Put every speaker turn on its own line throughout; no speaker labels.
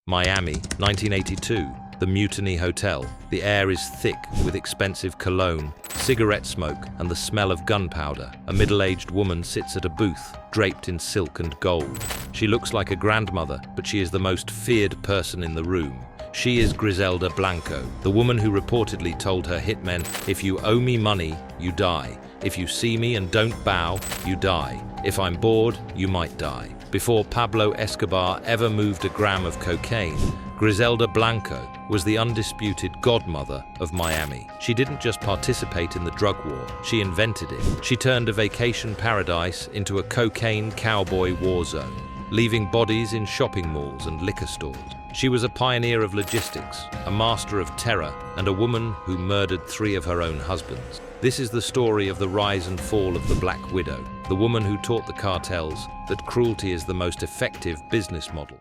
Miami, 1982. The Mutiny Hotel. The air is thick with expensive cologne, cigarette smoke, and the smell of gunpowder. A middle-aged woman sits at a booth, draped in silk and gold. She looks like a grandmother, but she is the most feared person in the room. She is Griselda Blanco, the woman who reportedly told her hitmen, "If you owe me money, you die. If you see me and don't bow, you die. If I'm bored, you might die." Before Pablo Escobar ever moved a gram of cocaine, Griselda Blanco was the undisputed godmother of Miami. She didn't just participate in the drug war, she invented it. She turned a vacation paradise into a cocaine cowboy war zone, leaving bodies in shopping malls and liquor stores. She was a pioneer of logistics, a master of terror, and a woman who murdered 3 of her own husbands. This is the story of the rise and fall of the Black Widow, the woman who taught the cartels that cruelty is the most effective business model.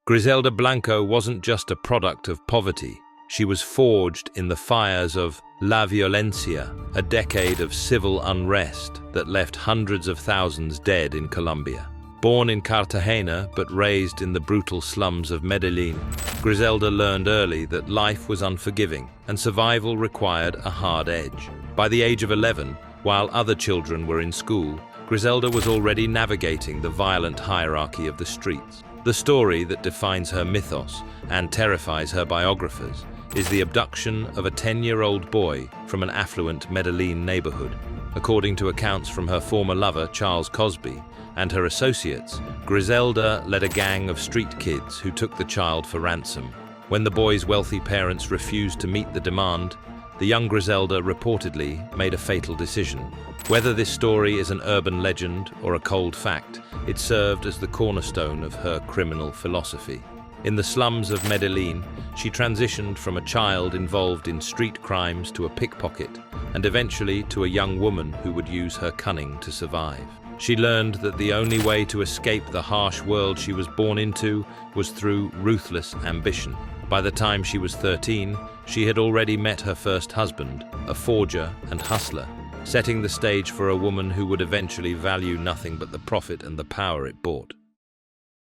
Griselda Blanco wasn't just a product of poverty. She was forged in the fires of La Violencia, a decade of civil unrest that left hundreds of thousands dead in Colombia. Born in Cartagena but raised in the brutal slums of Medellín, Griselda learned early that life was unforgiving and survival required a hard edge. By the age of 11, while other children were in school, Griselda was already navigating the violent hierarchy of the streets. The story that defines her mythos and terrifies her biographers is the abduction of a 10-year-old boy from an affluent Medellín neighborhood. According to accounts from her former lover, Charles Cosby, and her associates, Griselda led a gang of street kids who took the child for ransom. When the boy's wealthy parents refused to meet the demand, the young Griselda reportedly made a fatal decision. Whether this story is an urban legend or a cold fact, it served as the cornerstone of her criminal philosophy. In the slums of Medellín, she transitioned from a child involved in street crimes to a pickpocket, and eventually to a young woman who would use her cunning to survive. She learned that the only way to escape the harsh world she was born into was through ruthless ambition. By the time she was 13, she had already met her first husband, a forger and hustler, setting the stage for a woman who would eventually value nothing but the profit and the power it brought.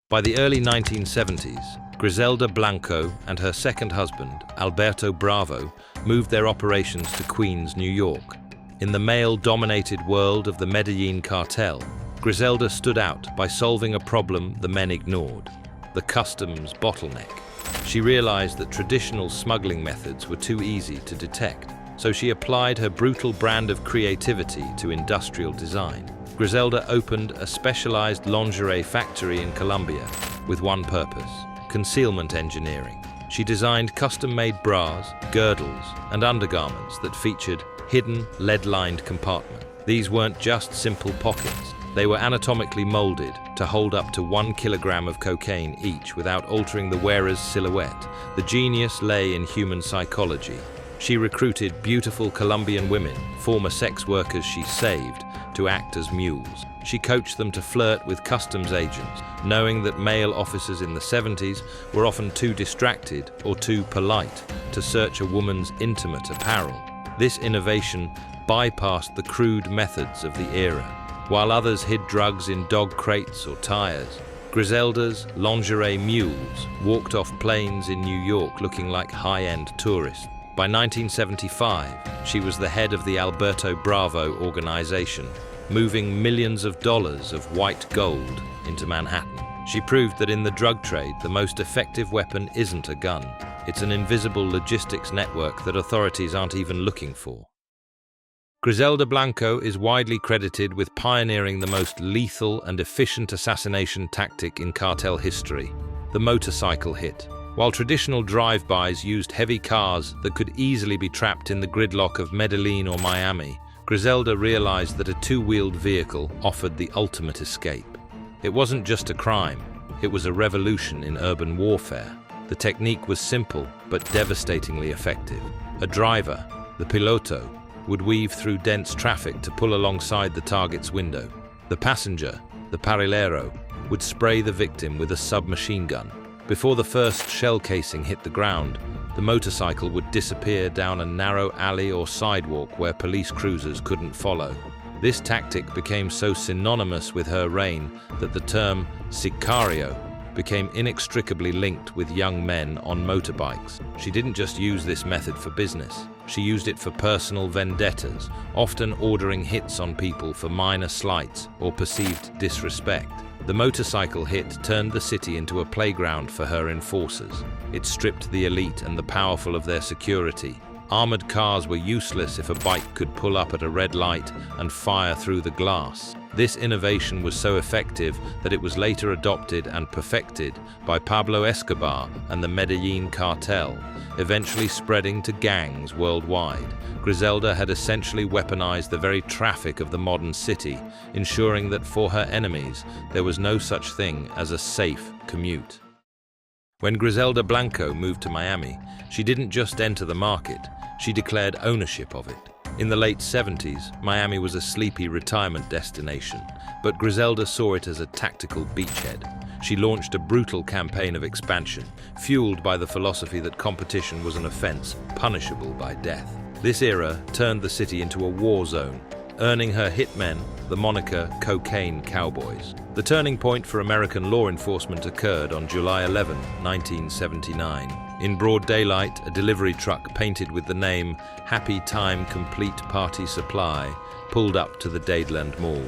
By the early 1970s, Griselda Blanco and her second husband, Alberto Bravo, moved their operations to Queens, New York. In the male-dominated world of the Medellín cartel, Griselda stood out by solving a problem the men ignored: the customs bottleneck. She realized that traditional smuggling methods were too easy to detect, so she applied her brutal brand of creativity to industrial design. Griselda opened a specialized lingerie factory in Colombia with one purpose: concealment engineering. She designed custom-made bras, girdles, and undergarments that featured hidden, lead-lined compartments. These weren't just simple pockets. They were anatomically molded to hold up to 1 kilogram of cocaine each without altering the wearer's silhouette. The genius lay in human psychology. She recruited beautiful Colombian women, former sex workers she saved, to act as mules. She coached them to flirt with customs agents, knowing that male officers in the 70s were often too distracted or too polite to search a woman's intimate apparel. This innovation bypassed the crude methods of the era. While others hid drugs in dog crates or tires, Griselda's lingerie mules walked off planes in New York looking like high-end tourists. By 1975, she was the head of the Alberto Bravo organization, moving millions of dollars of white gold into Manhattan. She proved that in the drug trade, the most effective weapon isn't a gun. It's an invisible logistics network that authorities aren't even looking for. Griselda Blanco is widely credited with pioneering the most lethal and efficient assassination tactic in cartel history: the motorcycle hit. While traditional drive-bys used heavy cars that could easily be trapped in the gridlock of Medellín or Miami, Griselda realized that a two-wheeled vehicle offered the ultimate escape. It wasn't just a crime, it was a revolution in urban warfare. The technique was simple but devastatingly effective. A driver, the piloto, would weave through dense traffic to pull alongside the target's window. The passenger, the parrillero, would spray the victim with a submachine gun. Before the first shell casing hit the ground, the motorcycle would disappear down a narrow alley or sidewalk where police cruisers couldn't follow. This tactic became so synonymous with her reign that the term sicario became inextricably linked with young men on motorbikes. She didn't just use this method for business. She used it for personal vendettas, often ordering hits on people for minor slights or perceived disrespect. The motorcycle hit turned the city into a playground for her enforcers. It stripped the elite and the powerful of their security. Armored cars were useless if a bike could pull up at a red light and fire through the glass. This innovation was so effective that it was later adopted and perfected by Pablo Escobar and the Medellín cartel, eventually spreading to gangs worldwide. Griselda had essentially weaponized the very traffic of the modern city, ensuring that for her enemies there was no such thing as a safe commute. When Griselda Blanco moved to Miami, she didn't just enter the market, she declared ownership of it. In the late 70s, Miami was a sleepy retirement destination, but Griselda saw it as a tactical beachhead. She launched a brutal campaign of expansion, fueled by the philosophy that competition was an offense punishable by death. This era turned the city into a war zone, earning her hitmen the moniker Cocaine Cowboys. The turning point for American law enforcement occurred on July 11, 1979. In broad daylight, a delivery truck painted with the name Happy Time Complete Party Supply pulled up to the Dadeland Mall.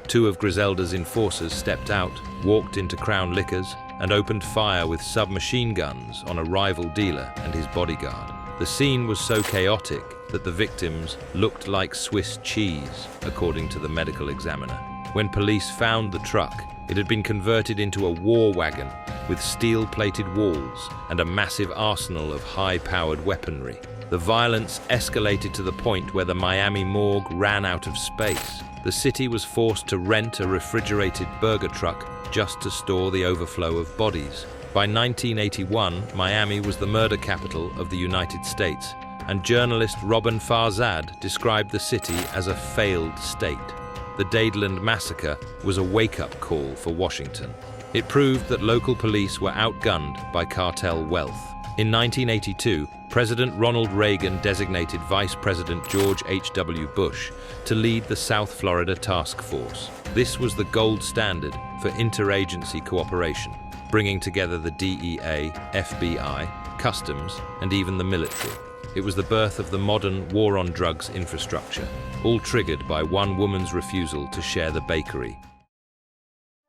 Two of Griselda's enforcers stepped out, walked into Crown Liquors, and opened fire with submachine guns on a rival dealer and his bodyguard. The scene was so chaotic that the victims looked like Swiss cheese, according to the medical examiner. When police found the truck, it had been converted into a war wagon with steel-plated walls and a massive arsenal of high-powered weaponry. The violence escalated to the point where the Miami morgue ran out of space. The city was forced to rent a refrigerated burger truck just to store the overflow of bodies. By 1981, Miami was the murder capital of the United States, and journalist Robin Farzad described the city as a failed state. The Dadeland massacre was a wake-up call for Washington. It proved that local police were outgunned by cartel wealth. In 1982, President Ronald Reagan designated Vice President George H.W. Bush to lead the South Florida Task Force. This was the gold standard for interagency cooperation, bringing together the DEA, FBI, Customs, and even the military. It was the birth of the modern war on drugs infrastructure, all triggered by one woman's refusal to share the bakery.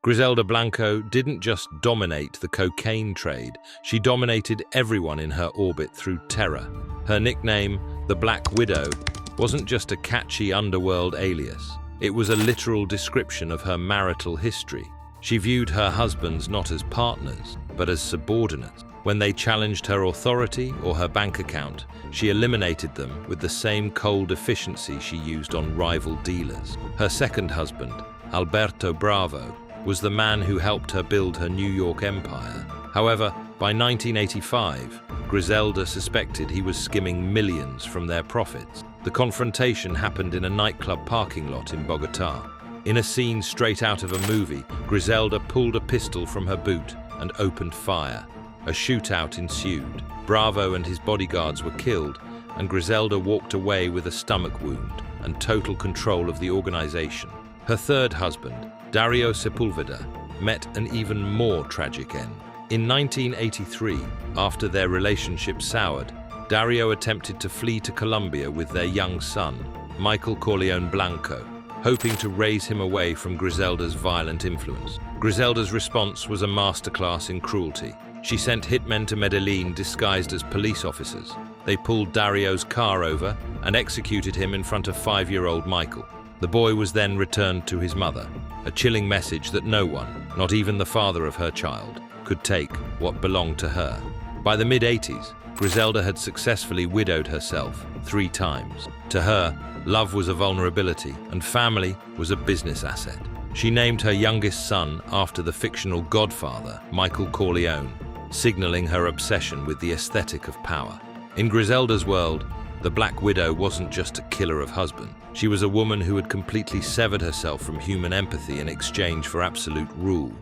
Griselda Blanco didn't just dominate the cocaine trade, she dominated everyone in her orbit through terror. Her nickname, the Black Widow, wasn't just a catchy underworld alias. It was a literal description of her marital history. She viewed her husbands not as partners, but as subordinates. When they challenged her authority or her bank account, she eliminated them with the same cold efficiency she used on rival dealers. Her second husband, Alberto Bravo, was the man who helped her build her New York empire. However, by 1985, Griselda suspected he was skimming millions from their profits. The confrontation happened in a nightclub parking lot in Bogotá. In a scene straight out of a movie, Griselda pulled a pistol from her boot and opened fire. A shootout ensued. Bravo and his bodyguards were killed, and Griselda walked away with a stomach wound and total control of the organization. Her third husband, Dario Sepulveda, met an even more tragic end. In 1983, after their relationship soured, Dario attempted to flee to Colombia with their young son, Michael Corleone Blanco, hoping to raise him away from Griselda's violent influence. Griselda's response was a masterclass in cruelty. She sent hitmen to Medellín disguised as police officers. They pulled Dario's car over and executed him in front of 5-year-old Michael. The boy was then returned to his mother, a chilling message that no one, not even the father of her child, could take what belonged to her. By the mid-80s, Griselda had successfully widowed herself 3 times. To her, love was a vulnerability and family was a business asset. She named her youngest son after the fictional godfather, Michael Corleone, signaling her obsession with the aesthetic of power. In Griselda's world, the Black Widow wasn't just a killer of husbands. She was a woman who had completely severed herself from human empathy in exchange for absolute rule.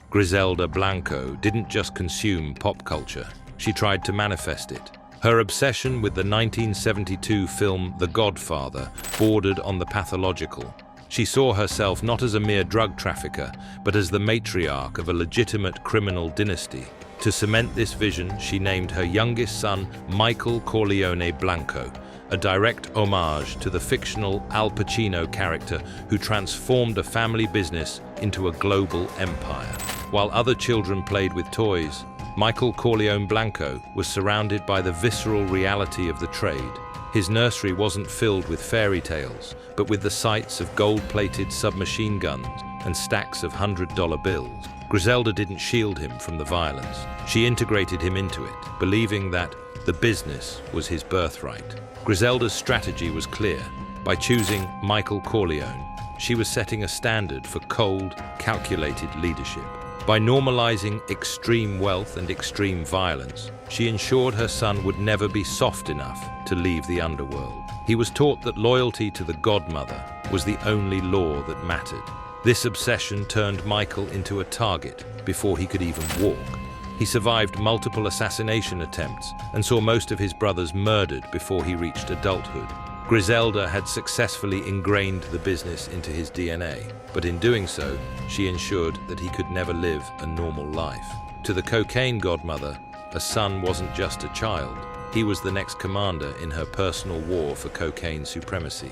Griselda Blanco didn't just consume pop culture, she tried to manifest it. Her obsession with the 1972 film The Godfather bordered on the pathological. She saw herself not as a mere drug trafficker, but as the matriarch of a legitimate criminal dynasty. To cement this vision, she named her youngest son Michael Corleone Blanco, a direct homage to the fictional Al Pacino character who transformed a family business into a global empire. While other children played with toys, Michael Corleone Blanco was surrounded by the visceral reality of the trade. His nursery wasn't filled with fairy tales, but with the sights of gold-plated submachine guns and stacks of $100 bills. Griselda didn't shield him from the violence. She integrated him into it, believing that the business was his birthright. Griselda's strategy was clear. By choosing Michael Corleone, she was setting a standard for cold, calculated leadership. By normalizing extreme wealth and extreme violence, she ensured her son would never be soft enough to leave the underworld. He was taught that loyalty to the godmother was the only law that mattered. This obsession turned Michael into a target before he could even walk. He survived multiple assassination attempts and saw most of his brothers murdered before he reached adulthood. Griselda had successfully ingrained the business into his DNA, but in doing so, she ensured that he could never live a normal life. To the cocaine godmother, a son wasn't just a child. He was the next commander in her personal war for cocaine supremacy.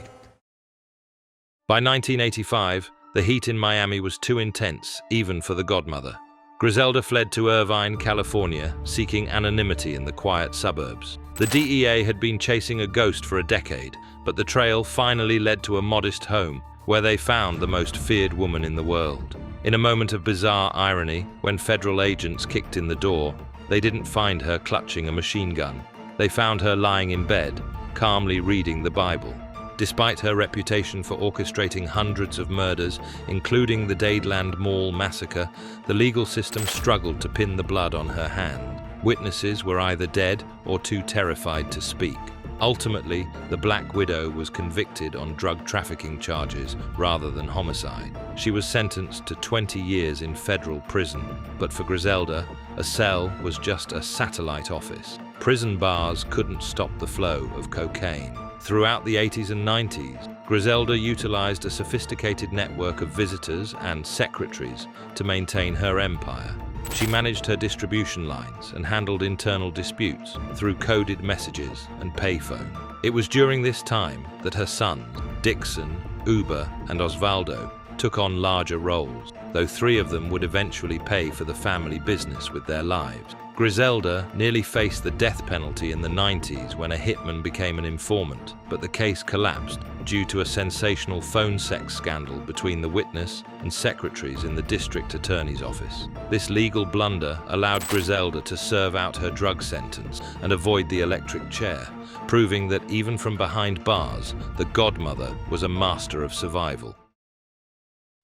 By 1985, the heat in Miami was too intense, even for the godmother. Griselda fled to Irvine, California, seeking anonymity in the quiet suburbs. The DEA had been chasing a ghost for a decade, but the trail finally led to a modest home where they found the most feared woman in the world. In a moment of bizarre irony, when federal agents kicked in the door, they didn't find her clutching a machine gun. They found her lying in bed, calmly reading the Bible. Despite her reputation for orchestrating hundreds of murders, including the Dadeland Mall massacre, the legal system struggled to pin the blood on her hand. Witnesses were either dead or too terrified to speak. Ultimately, the Black Widow was convicted on drug trafficking charges rather than homicide. She was sentenced to 20 years in federal prison, but for Griselda, a cell was just a satellite office. Prison bars couldn't stop the flow of cocaine. Throughout the 80s and 90s, Griselda utilized a sophisticated network of visitors and secretaries to maintain her empire. She managed her distribution lines and handled internal disputes through coded messages and payphone. It was during this time that her sons, Dixon, Uber, and Osvaldo, took on larger roles, though 3 of them would eventually pay for the family business with their lives. Griselda nearly faced the death penalty in the 90s when a hitman became an informant, but the case collapsed due to a sensational phone sex scandal between the witness and secretaries in the district attorney's office. This legal blunder allowed Griselda to serve out her drug sentence and avoid the electric chair, proving that even from behind bars, the godmother was a master of survival.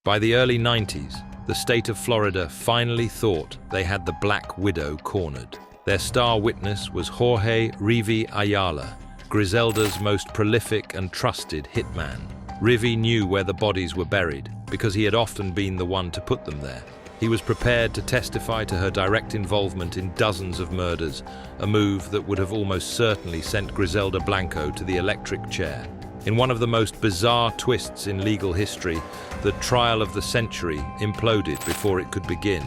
By the early 90s, the state of Florida finally thought they had the Black Widow cornered. Their star witness was Jorge Rivi Ayala, Griselda's most prolific and trusted hitman. Rivi knew where the bodies were buried because he had often been the one to put them there. He was prepared to testify to her direct involvement in dozens of murders, a move that would have almost certainly sent Griselda Blanco to the electric chair. In one of the most bizarre twists in legal history, the trial of the century imploded before it could begin.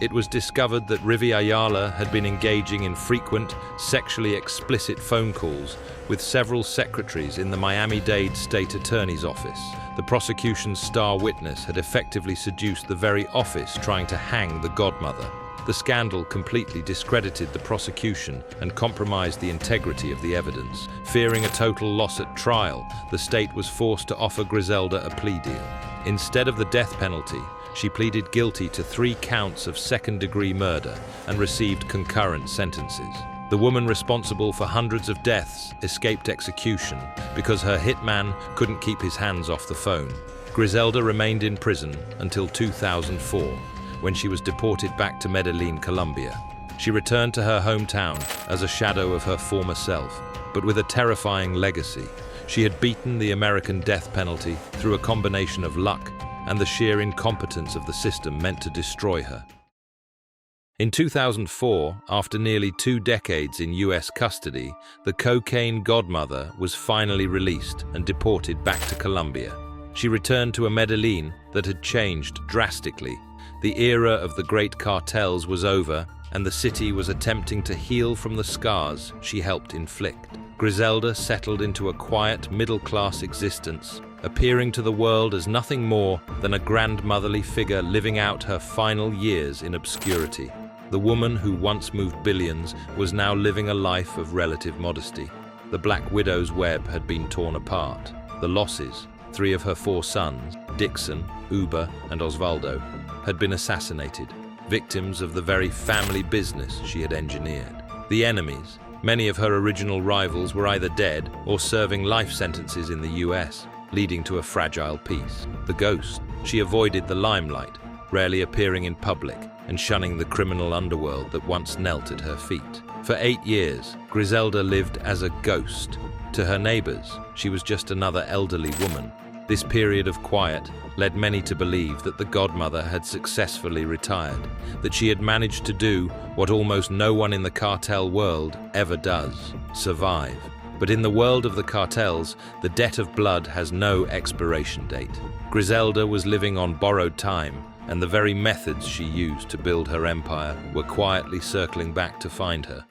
It was discovered that Rivi Ayala had been engaging in frequent, sexually explicit phone calls with several secretaries in the Miami-Dade State Attorney's Office. The prosecution's star witness had effectively seduced the very office trying to hang the godmother. The scandal completely discredited the prosecution and compromised the integrity of the evidence. Fearing a total loss at trial, the state was forced to offer Griselda a plea deal. Instead of the death penalty, she pleaded guilty to 3 counts of second-degree murder and received concurrent sentences. The woman responsible for hundreds of deaths escaped execution because her hitman couldn't keep his hands off the phone. Griselda remained in prison until 2004. When she was deported back to Medellín, Colombia. She returned to her hometown as a shadow of her former self, but with a terrifying legacy. She had beaten the American death penalty through a combination of luck and the sheer incompetence of the system meant to destroy her. In 2004, after nearly 2 decades in US custody, the cocaine godmother was finally released and deported back to Colombia. She returned to a Medellín that had changed drastically. The era of the great cartels was over, and the city was attempting to heal from the scars she helped inflict. Griselda settled into a quiet, middle-class existence, appearing to the world as nothing more than a grandmotherly figure living out her final years in obscurity. The woman who once moved billions was now living a life of relative modesty. The Black Widow's web had been torn apart. The losses, 3 of her 4 sons, Dixon, Uber, and Osvaldo, had been assassinated, victims of the very family business she had engineered. The enemies, many of her original rivals, were either dead or serving life sentences in the US, leading to a fragile peace. The ghost, she avoided the limelight, rarely appearing in public and shunning the criminal underworld that once knelt at her feet. For 8 years, Griselda lived as a ghost. To her neighbors, she was just another elderly woman. This period of quiet led many to believe that the godmother had successfully retired, that she had managed to do what almost no one in the cartel world ever does: survive. But in the world of the cartels, the debt of blood has no expiration date. Griselda was living on borrowed time, and the very methods she used to build her empire were quietly circling back to find her.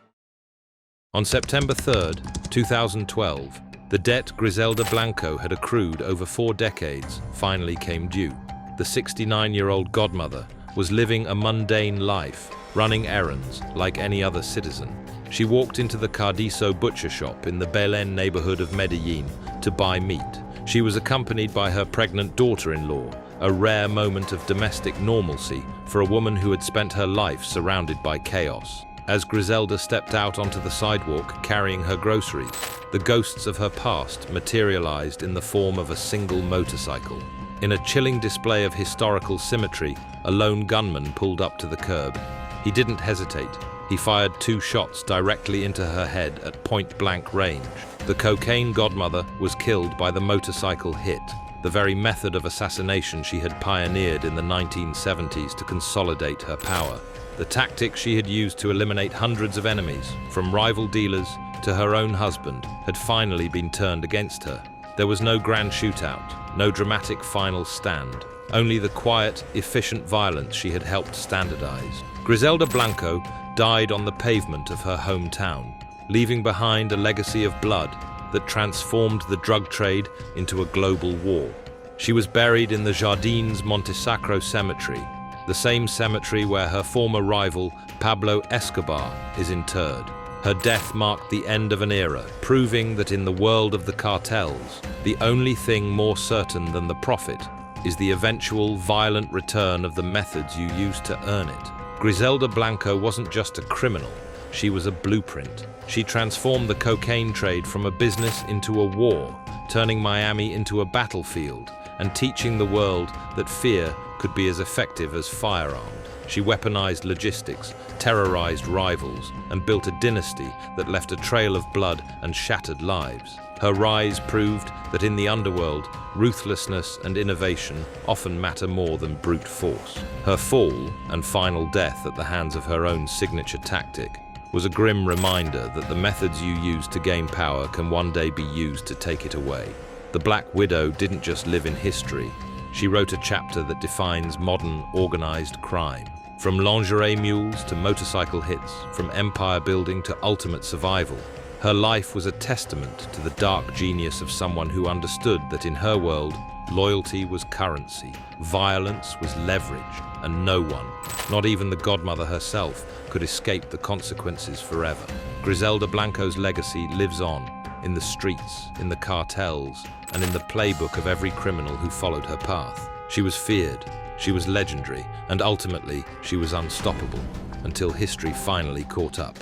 On September 3rd, 2012, the debt Griselda Blanco had accrued over 4 decades finally came due. The 69-year-old godmother was living a mundane life, running errands like any other citizen. She walked into the Cardizo butcher shop in the Belén neighborhood of Medellín to buy meat. She was accompanied by her pregnant daughter-in-law, a rare moment of domestic normalcy for a woman who had spent her life surrounded by chaos. As Griselda stepped out onto the sidewalk carrying her groceries, the ghosts of her past materialized in the form of a single motorcycle. In a chilling display of historical symmetry, a lone gunman pulled up to the curb. He didn't hesitate. He fired 2 shots directly into her head at point-blank range. The cocaine godmother was killed by the motorcycle hit, the very method of assassination she had pioneered in the 1970s to consolidate her power. The tactic she had used to eliminate hundreds of enemies, from rival dealers to her own husband, had finally been turned against her. There was no grand shootout, no dramatic final stand, only the quiet, efficient violence she had helped standardize. Griselda Blanco died on the pavement of her hometown, leaving behind a legacy of blood that transformed the drug trade into a global war. She was buried in the Jardins Montesacro cemetery, the same cemetery where her former rival, Pablo Escobar, is interred. Her death marked the end of an era, proving that in the world of the cartels, the only thing more certain than the profit is the eventual violent return of the methods you used to earn it. Griselda Blanco wasn't just a criminal, she was a blueprint. She transformed the cocaine trade from a business into a war, turning Miami into a battlefield and teaching the world that fear could be as effective as firearms. She weaponized logistics, terrorized rivals, and built a dynasty that left a trail of blood and shattered lives. Her rise proved that in the underworld, ruthlessness and innovation often matter more than brute force. Her fall and final death at the hands of her own signature tactic was a grim reminder that the methods you use to gain power can one day be used to take it away. The Black Widow didn't just live in history. She wrote a chapter that defines modern, organized crime. From lingerie mules to motorcycle hits, from empire building to ultimate survival, her life was a testament to the dark genius of someone who understood that in her world, loyalty was currency, violence was leverage, and no one, not even the godmother herself, could escape the consequences forever. Griselda Blanco's legacy lives on, in the streets, in the cartels, and in the playbook of every criminal who followed her path. She was feared, she was legendary, and ultimately, she was unstoppable, until history finally caught up.